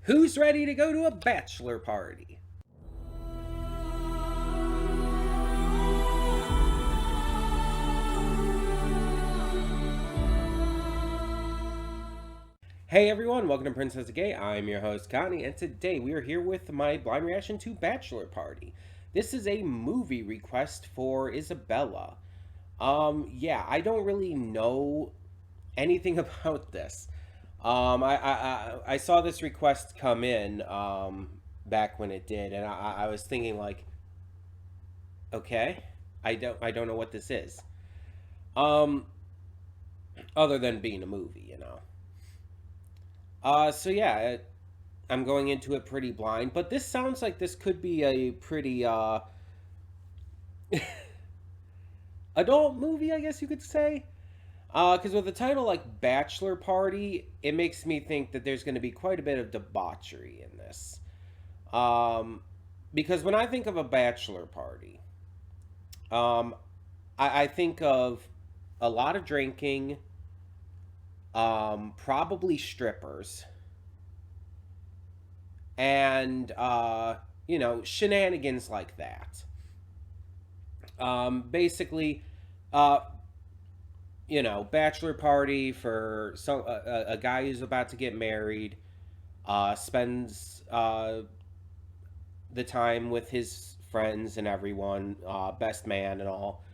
Who's ready to go to a bachelor party? Hey everyone, welcome to Princess Gay. I'm your host Connie, and today we are here with my blind reaction to Bachelor Party. This is a movie request for Isabella. Yeah, I don't really know anything about this. I saw this request come in back when it did, and I was thinking like, okay, I don't know what this is. Um, other than being a movie, you know. So yeah, I'm going into it pretty blind, but this sounds like this could be a pretty adult movie, I guess you could say. Because with the title like Bachelor Party, it makes me think that there's going to be quite a bit of debauchery in this. Um, because when I think of a bachelor party, um, I think of a lot of drinking, probably strippers, and shenanigans like that. Basically, uh, bachelor party for a guy who's about to get married, spends the time with his friends and everyone, best man and all,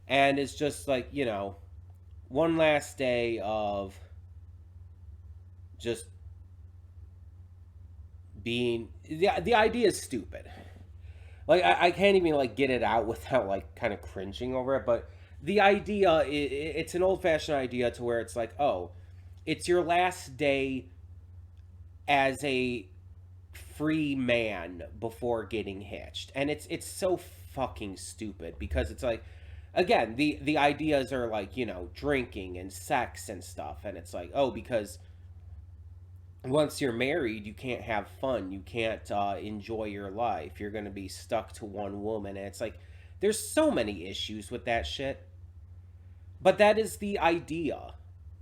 and it's just like one last day of just being the idea is stupid. Like I can't even like get it out without like kind of cringing over it, but the idea it's an old-fashioned idea to where it's like, oh, it's your last day as a free man before getting hitched, and it's so fucking stupid because it's like, again, the ideas are like, drinking and sex and stuff, and it's like, oh, because once you're married, you can't have fun. You can't enjoy your life. You're going to be stuck to one woman. And it's like, there's so many issues with that shit. But that is the idea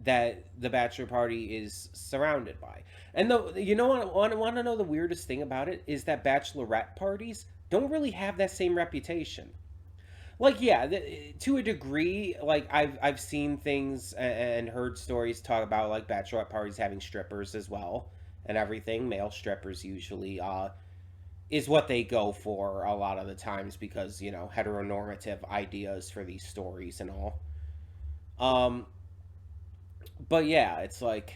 that the bachelor party is surrounded by. And you know what? Want to know the weirdest thing about it is that bachelorette parties don't really have that same reputation. Like, yeah, to a degree, like I've seen things and heard stories talk about like bachelorette parties having strippers as well and everything. Male strippers usually is what they go for a lot of the times because heteronormative ideas for these stories and all. Um, but yeah, it's like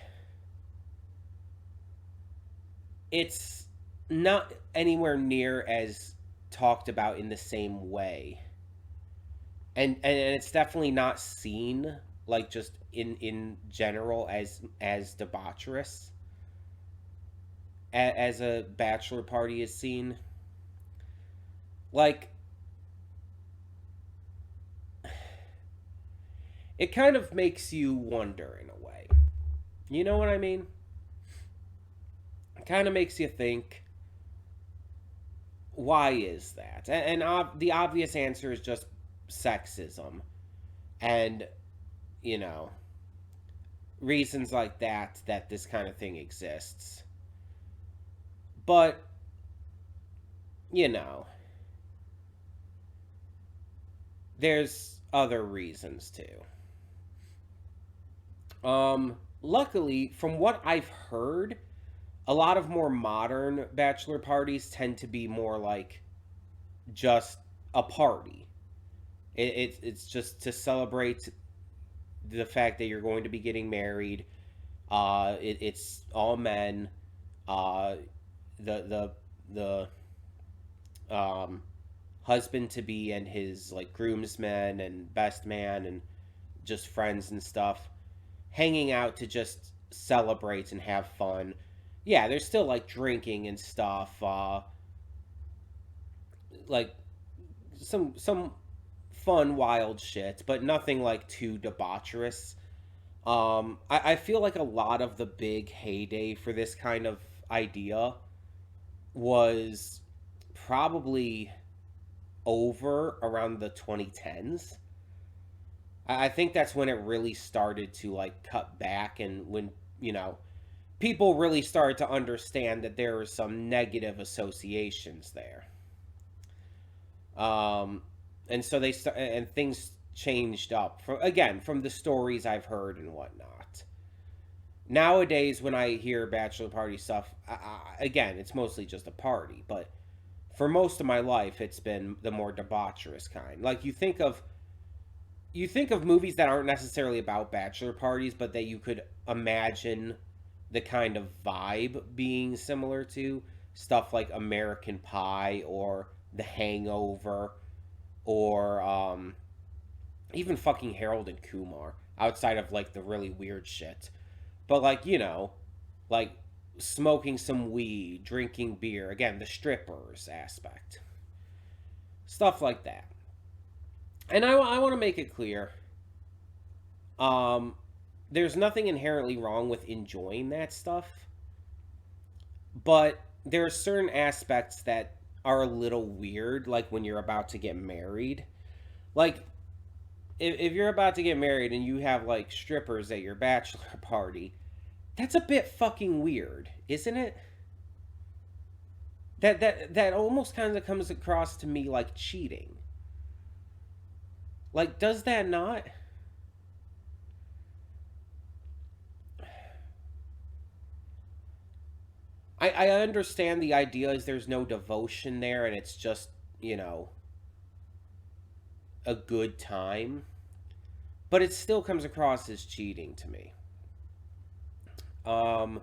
it's not anywhere near as talked about in the same way, and it's definitely not seen like just in general as debaucherous as a bachelor party is seen. Like, it kind of makes you wonder in a way, you know what I mean? It kind of makes you think, why is that? The obvious answer is just sexism and you know reasons like that this kind of thing exists. But you know there's other reasons too. Luckily, from what I've heard, a lot of more modern bachelor parties tend to be more like just a party. It's just to celebrate the fact that you're going to be getting married. It's all men. Uh, the husband to be and his like groomsmen and best man and just friends and stuff hanging out to just celebrate and have fun. Yeah, there's still like drinking and stuff. Like some fun wild shit, but nothing like too debaucherous. I feel like a lot of the big heyday for this kind of idea was probably over around the 2010s. I think that's when it really started to like cut back, and when you know people really started to understand that there were some negative associations there. Um, and so and things changed up from the stories I've heard and whatnot. Nowadays, when I hear bachelor party stuff, again, it's mostly just a party. But for most of my life, it's been the more debaucherous kind. Like you think of movies that aren't necessarily about bachelor parties, but that you could imagine the kind of vibe being similar to stuff like American Pie or The Hangover or even fucking Harold and Kumar outside of like the really weird shit. But like, like smoking some weed, drinking beer, again, the strippers aspect. Stuff like that. And I want to make it clear um, there's nothing inherently wrong with enjoying that stuff, but there are certain aspects that are a little weird, like when you're about to get married. Like, if you're about to get married and you have like strippers at your bachelor party, that's a bit fucking weird, isn't it? That almost kind of comes across to me like cheating. Like, does that not? I understand the idea is there's no devotion there and it's just, you know, a good time, but it still comes across as cheating to me. Um,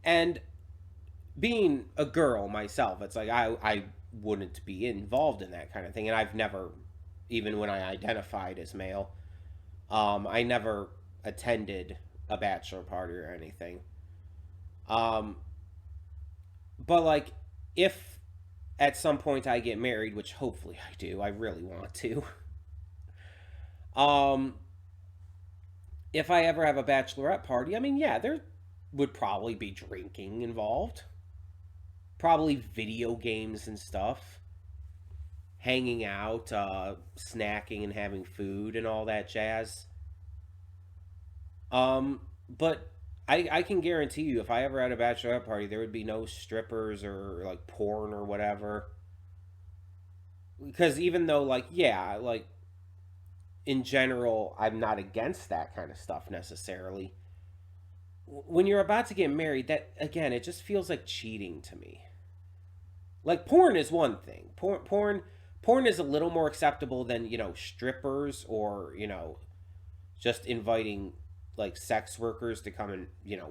and being a girl myself, it's like I wouldn't be involved in that kind of thing, and I've never, even when I identified as male, I never attended a bachelor party or anything. Um, but like, if at some point I get married, which hopefully I do, I really want to. Um, if I ever have a bachelorette party, I mean, yeah, there would probably be drinking involved, probably video games and stuff, hanging out, snacking and having food and all that jazz. But I can guarantee you, if I ever had a bachelorette party, there would be no strippers or like porn or whatever. Because even though, like, yeah, like in general, I'm not against that kind of stuff necessarily. When you're about to get married, that again, it just feels like cheating to me. Like porn is one thing. Porn is a little more acceptable than strippers or just inviting like sex workers to come and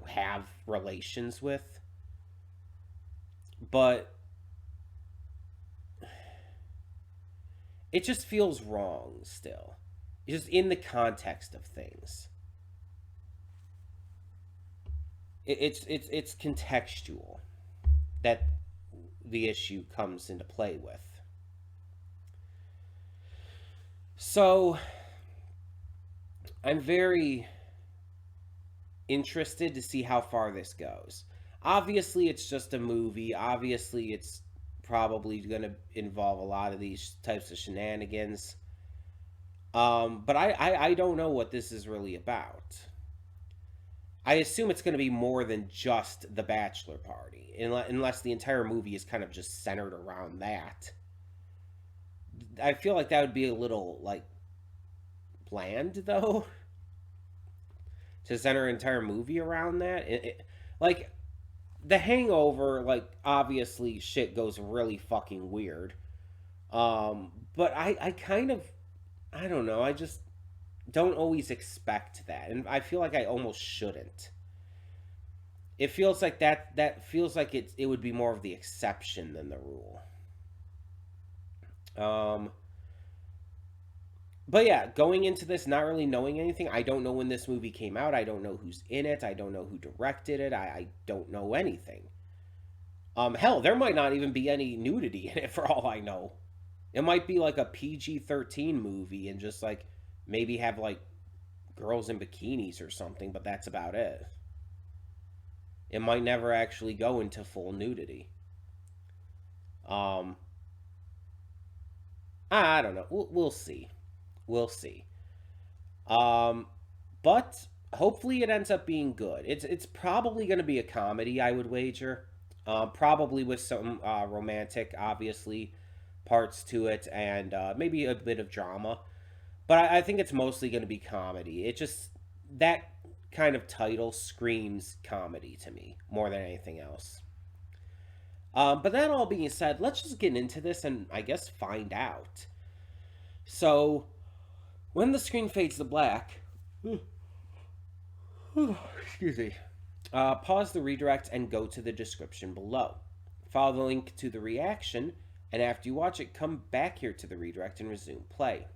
have relations with. But it just feels wrong still. It's just in the context of things. It's contextual that the issue comes into play with. So I'm very interested to see how far this goes. Obviously, it's just a movie. Obviously, it's probably going to involve a lot of these types of shenanigans. But I don't know what this is really about. I assume it's going to be more than just the bachelor party, unless the entire movie is kind of just centered around that. I feel like that would be a little like bland, though, to center an entire movie around that. Like the Hangover, like obviously shit goes really fucking weird. But I kind of, I don't know. I just don't always expect that, and I feel like I almost shouldn't. It feels like that feels like it would be more of the exception than the rule. Um, but yeah, going into this not really knowing anything, I don't know when this movie came out. I don't know who's in it. I don't know who directed it. I don't know anything. Hell, there might not even be any nudity in it for all I know. It might be like a PG-13 movie and just like maybe have like girls in bikinis or something, but that's about it. It might never actually go into full nudity. Um, I don't know. We'll see. We'll see. Um, but Hopefully, it ends up being good. It's probably going to be a comedy, I would wager. Probably with some romantic, obviously, parts to it, and maybe a bit of drama. But I think it's mostly going to be comedy. It just that kind of title screams comedy to me more than anything else. But that all being said, let's just get into this and I guess find out. So, when the screen fades to black, excuse me, pause the redirect and go to the description below. Follow the link to the reaction, and after you watch it, come back here to the redirect and resume play.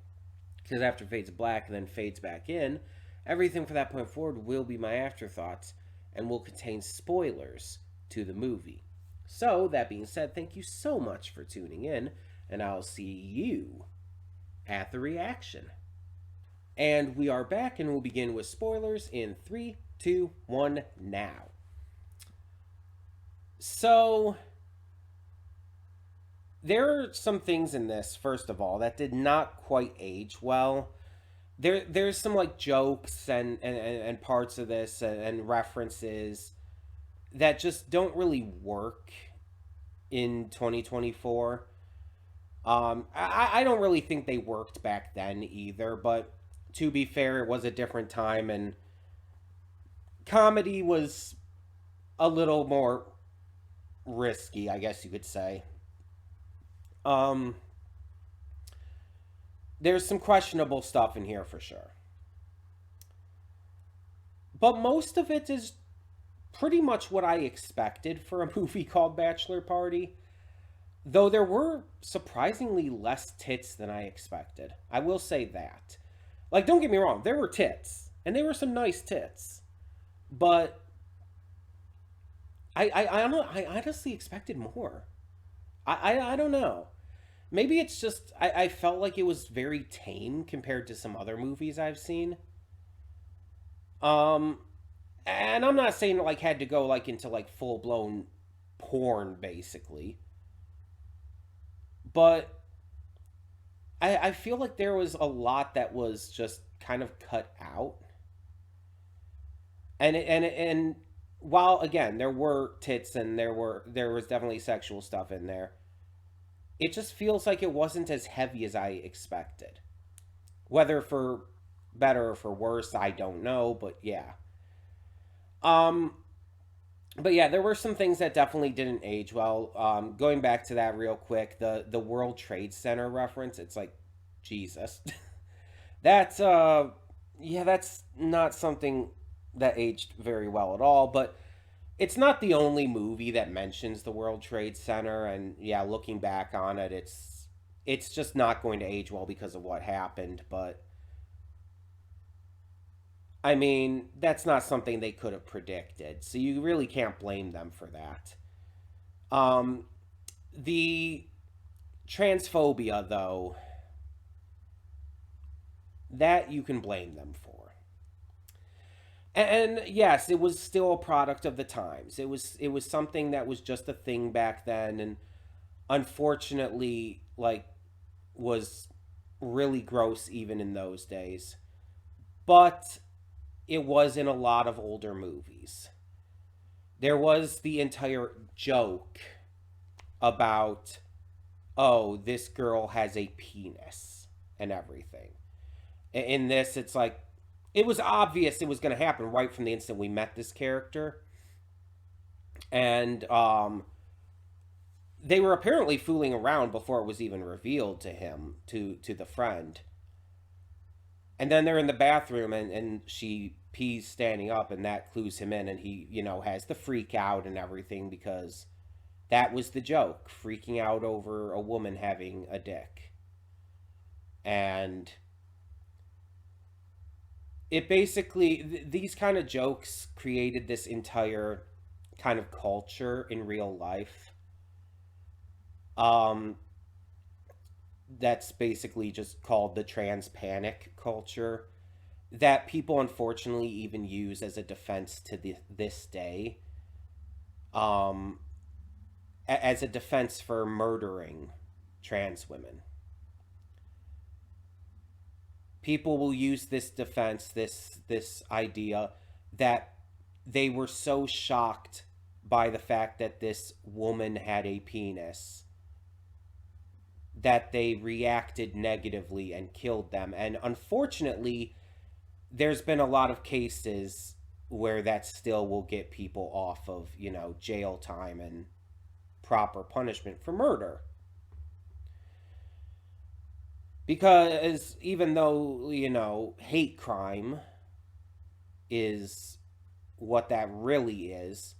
Because after it fades black and then fades back in, everything from that point forward will be my afterthoughts and will contain spoilers to the movie. So, that being said, thank you so much for tuning in, and I'll see you at the reaction. And we are back, and we'll begin with spoilers in 3, 2, 1, now. So, there are some things in this, first of all, that did not quite age well. There's some like jokes and parts of this and references that just don't really work in 2024. I don't really think they worked back then either, but to be fair, it was a different time and comedy was a little more risky, I guess you could say. Um, there's some questionable stuff in here for sure. But most of it is pretty much what I expected for a movie called Bachelor Party. Though there were surprisingly less tits than I expected. I will say that. Like, don't get me wrong, there were tits. And they were some nice tits. But I don't know, I honestly expected more. I don't know. Maybe it's just I felt like it was very tame compared to some other movies I've seen. Um and I'm not saying like had to go like into like full blown porn basically. But I feel like there was a lot that was just kind of cut out. And while again there were tits and there was definitely sexual stuff in there, it just feels like it wasn't as heavy as I expected. Whether for better or for worse, I don't know, but yeah. Um but yeah, there were some things that definitely didn't age well. Going back to that real quick, the World Trade Center reference, it's like Jesus. That's yeah, that's not something that aged very well at all, but it's not the only movie that mentions the World Trade Center and yeah, looking back on it, it's just not going to age well because of what happened, but I mean, that's not something they could have predicted. So you really can't blame them for that. Um the transphobia though, that you can blame them for. And yes, it was still a product of the times. It was something that was just a thing back then and unfortunately like was really gross even in those days. But it was in a lot of older movies. There was the entire joke about oh, this girl has a penis and everything. In this it's like it was obvious it was going to happen right from the instant we met this character. And they were apparently fooling around before it was even revealed to him to the friend. And then they're in the bathroom and she pees standing up and that clues him in and he, has the freak out and everything because that was the joke, freaking out over a woman having a dick. And it basically these kind of jokes created this entire kind of culture in real life. Um that's basically just called the trans panic culture that people unfortunately even use as a defense to this day, um as a defense for murdering trans women. people will use this defense, this idea that they were so shocked by the fact that this woman had a penis that they reacted negatively and killed them. And unfortunately, there's been a lot of cases where that still will get people off of, jail time and proper punishment for murder. Because even though, hate crime is what that really is,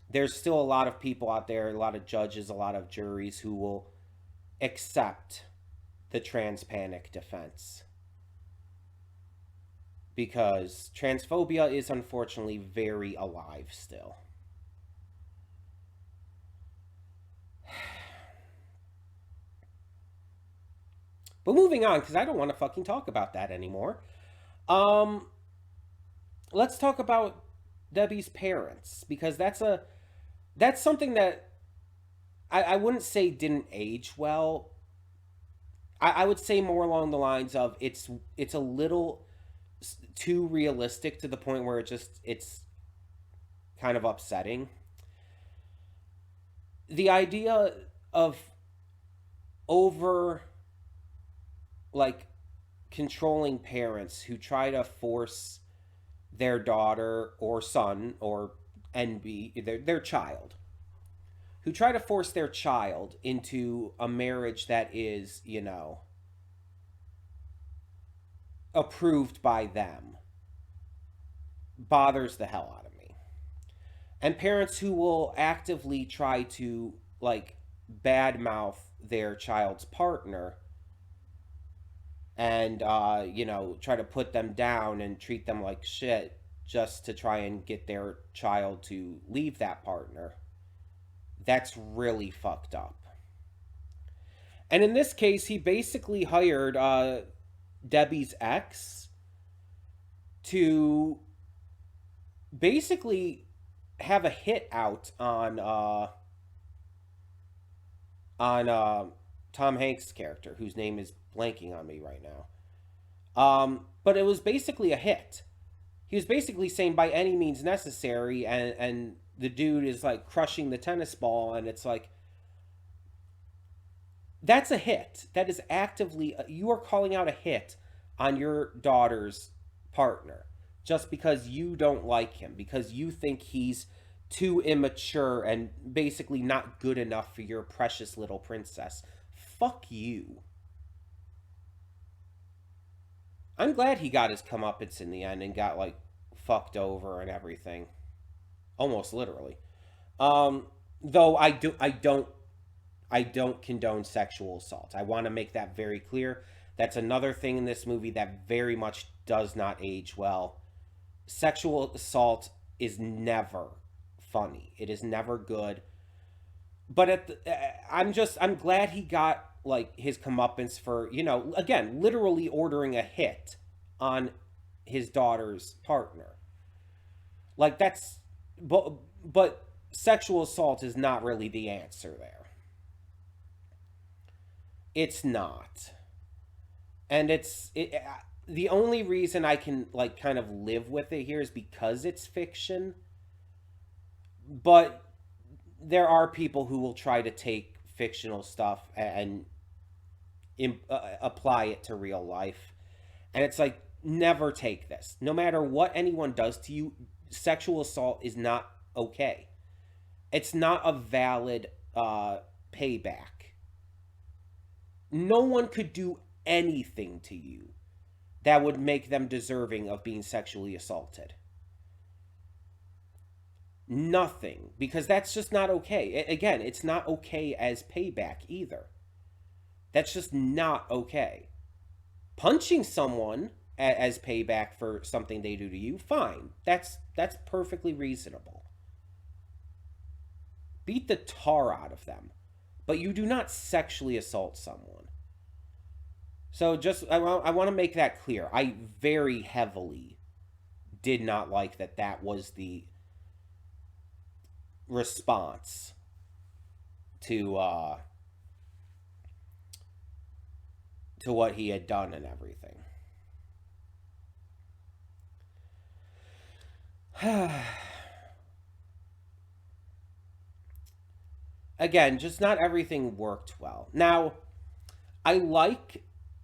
there's still a lot of people out there, a lot of judges, a lot of juries who will accept the transpanic defense. Because transphobia is unfortunately very alive still. But moving on, because I don't want to fucking talk about that anymore. Um, let's talk about Debbie's parents, because that's something that I wouldn't say didn't age well. I would say more along the lines of it's a little too realistic to the point where it's kind of upsetting. The idea of over, like, controlling parents who try to force their daughter or son or NB, their child, who try to force their child into a marriage that is, approved by them, bothers the hell out of me. And parents who will actively try to, like, badmouth their child's partner and, try to put them down and treat them like shit just to try and get their child to leave that partner. That's really fucked up. And in this case, he basically hired Debbie's ex to basically have a hit out on Tom Hanks' character, whose name is blanking on me right now. But it was basically a hit. He was basically saying by any means necessary, and the dude is like crushing the tennis ball, and it's like, that's a hit. That is actively, you are calling out a hit on your daughter's partner just because you don't like him, because you think he's too immature and basically not good enough for your precious little princess. Fuck you. I'm glad he got his comeuppance in the end and got, like, fucked over and everything, almost literally. Though I don't condone sexual assault. I want to make that very clear. That's another thing in this movie that very much does not age well. Sexual assault is never funny. It is never good. But I'm glad he got, like, his comeuppance for, again, literally ordering a hit on his daughter's partner. Like, but sexual assault is not really the answer there. It's not. And the only reason I can, like, kind of live with it here is because it's fiction. But there are people who will try to take fictional stuff and apply it to real life. And it's like, never take this. No matter what anyone does to you, sexual assault is not okay. It's not a valid payback. No one could do anything to you that would make them deserving of being sexually assaulted. Nothing, because that's just not okay. Again, it's not okay as payback either. That's just not okay. Punching someone as payback for something they do to you, fine. That's perfectly reasonable. Beat the tar out of them, but you do not sexually assault someone. So I want to make that clear. I very heavily did not like that was the response to what he had done and everything. Again, just not everything worked well. Now, I like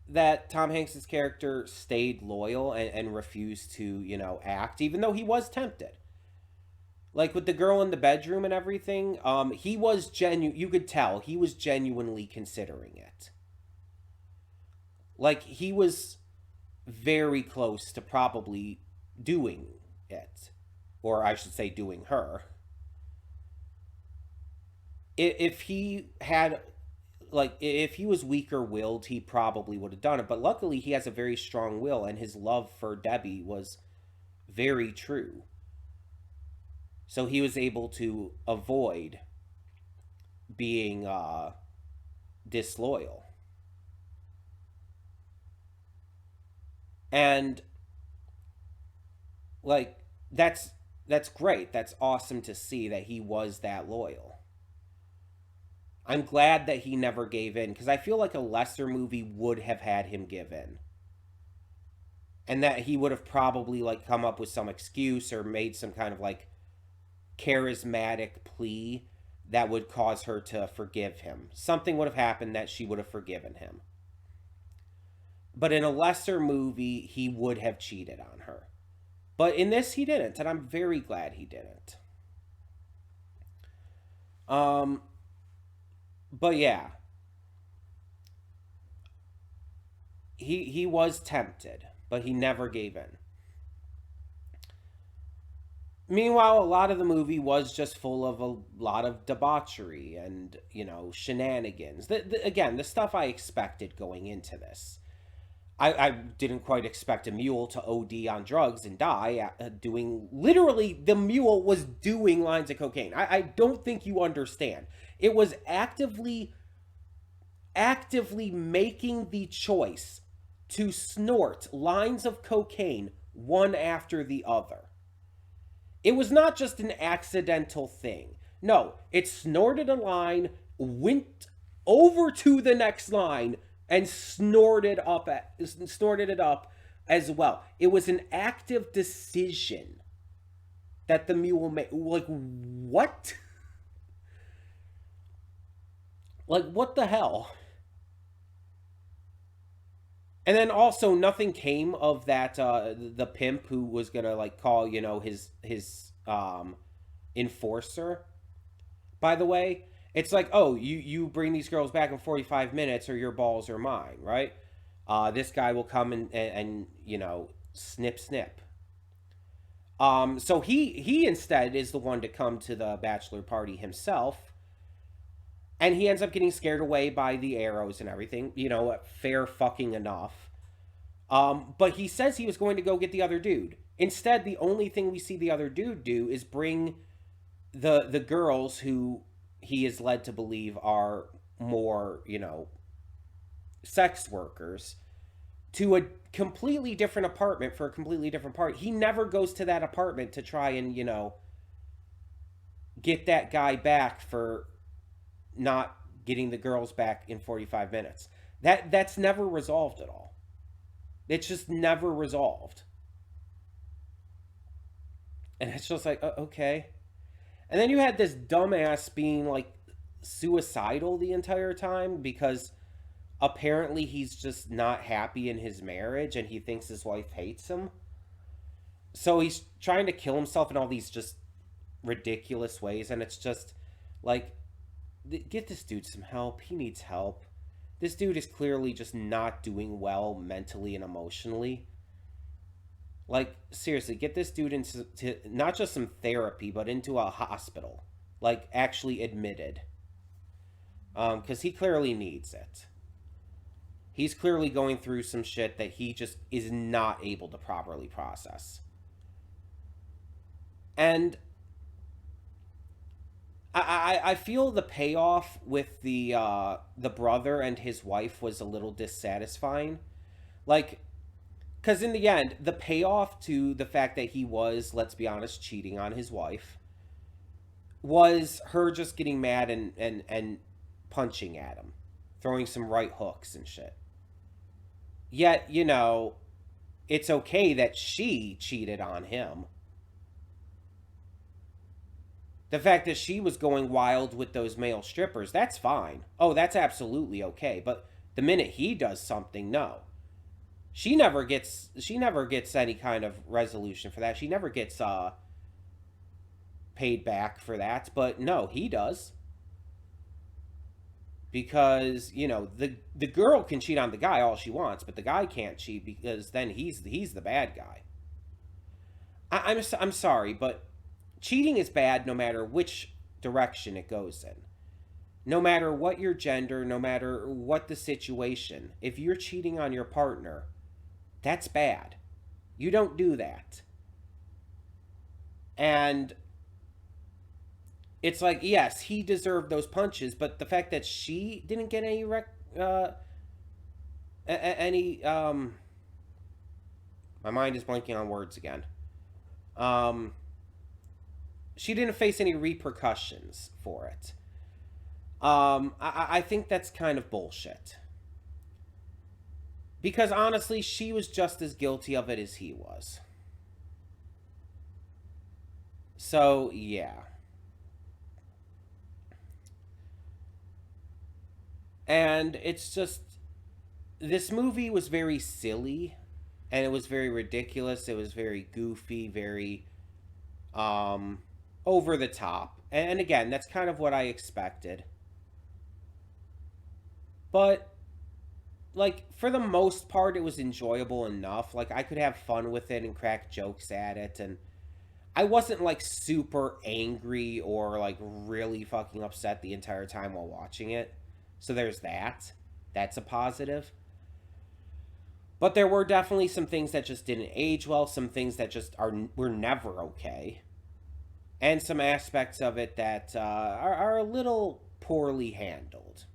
that Tom Hanks's character stayed loyal and refused to, act, even though he was tempted. Like with the girl in the bedroom and everything, he was genuine. You could tell he was genuinely considering it. Like he was very close to probably doing it, or I should say, doing her. If he had, like, if he was weaker willed, he probably would have done it. But luckily, he has a very strong will, and his love for Debbie was very true. So he was able to avoid being disloyal. And like that's great. That's awesome to see that he was that loyal. I'm glad that he never gave in because I feel like a lesser movie would have had him give in. And that he would have probably like come up with some excuse or made some kind of like charismatic plea that would cause her to forgive him. Something would have happened that she would have forgiven him. But in a lesser movie, he would have cheated on her. But in this, he didn't, and I'm very glad he didn't. Um, but yeah, he was tempted, but he never gave in. Meanwhile, a lot of the movie was just full of a lot of debauchery and shenanigans. Again, the stuff I expected going into this. I didn't quite expect a mule to OD on drugs and die doing literally the mule was doing lines of cocaine. I don't think you understand. It was actively making the choice to snort lines of cocaine one after the other. It was not just an accidental thing. No, it snorted a line, went over to the next line, and snorted it up as well. It was an active decision that the mule made. Like what? Like what the hell? And then also nothing came of that the pimp who was gonna like call his enforcer. By the way, it's like, oh, you bring these girls back in 45 minutes or your balls are mine, right? This guy will come and snip snip. So he instead is the one to come to the bachelor party himself, and he ends up getting scared away by the arrows and everything. Fair fucking enough. But he says he was going to go get the other dude. Instead, the only thing we see the other dude do is bring the girls who he is led to believe are more, sex workers to a completely different apartment for a completely different party. He never goes to that apartment to try and, get that guy back for not getting the girls back in 45 minutes. That's never resolved at all. It's just never resolved. And it's just like, okay. And then you had this dumbass being like suicidal the entire time because apparently he's just not happy in his marriage and he thinks his wife hates him. So he's trying to kill himself in all these just ridiculous ways. And it's just like, get this dude some help. He needs help. This dude is clearly just not doing well mentally and emotionally. Like, seriously, get this dude into not just some therapy, but into a hospital. Like, actually admitted. Because he clearly needs it. He's clearly going through some shit that he just is not able to properly process. And I feel the payoff with the brother and his wife was a little dissatisfying. Like, because in the end, the payoff to the fact that he was, let's be honest, cheating on his wife was her just getting mad and punching at him, throwing some right hooks and shit. Yet, it's okay that she cheated on him. The fact that she was going wild with those male strippers, that's fine. Oh, that's absolutely okay. But the minute he does something, no. She never gets any kind of resolution for that. She never gets paid back for that, but no, he does. Because, the girl can cheat on the guy all she wants, but the guy can't cheat because then he's the bad guy. I'm sorry, but cheating is bad no matter which direction it goes in. No matter what your gender, no matter what the situation, if you're cheating on your partner, that's bad. You don't do that. And it's like, yes, he deserved those punches, but the fact that she didn't get any my mind is blanking on words again. Um, she didn't face any repercussions for it. I think that's kind of bullshit. Because honestly, she was just as guilty of it as he was. So, yeah. And it's just, this movie was very silly and it was very ridiculous. It was very goofy, very um, over the top. And again, that's kind of what I expected. But like for the most part it was enjoyable enough. Like I could have fun with it and crack jokes at it, and I wasn't like super angry or like really fucking upset the entire time while watching it. So there's that. That's a positive. But there were definitely some things that just didn't age well, some things that just are were never okay, and some aspects of it that are a little poorly handled.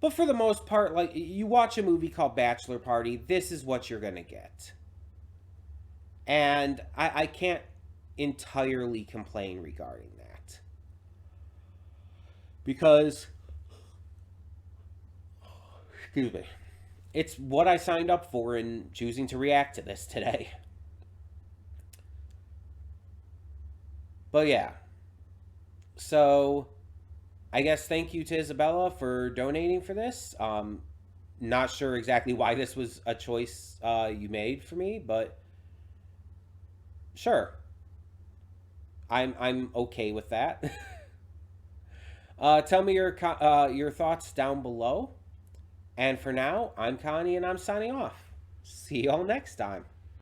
But for the most part, like you watch a movie called Bachelor Party, this is what you're gonna get, and I can't entirely complain regarding that because, excuse me, it's what I signed up for in choosing to react to this today. But yeah, so I guess thank you to Isabella for donating for this. Not sure exactly why this was a choice you made for me, but sure, I'm okay with that. Tell me your thoughts down below. And for now, I'm Connie and I'm signing off. See y'all next time.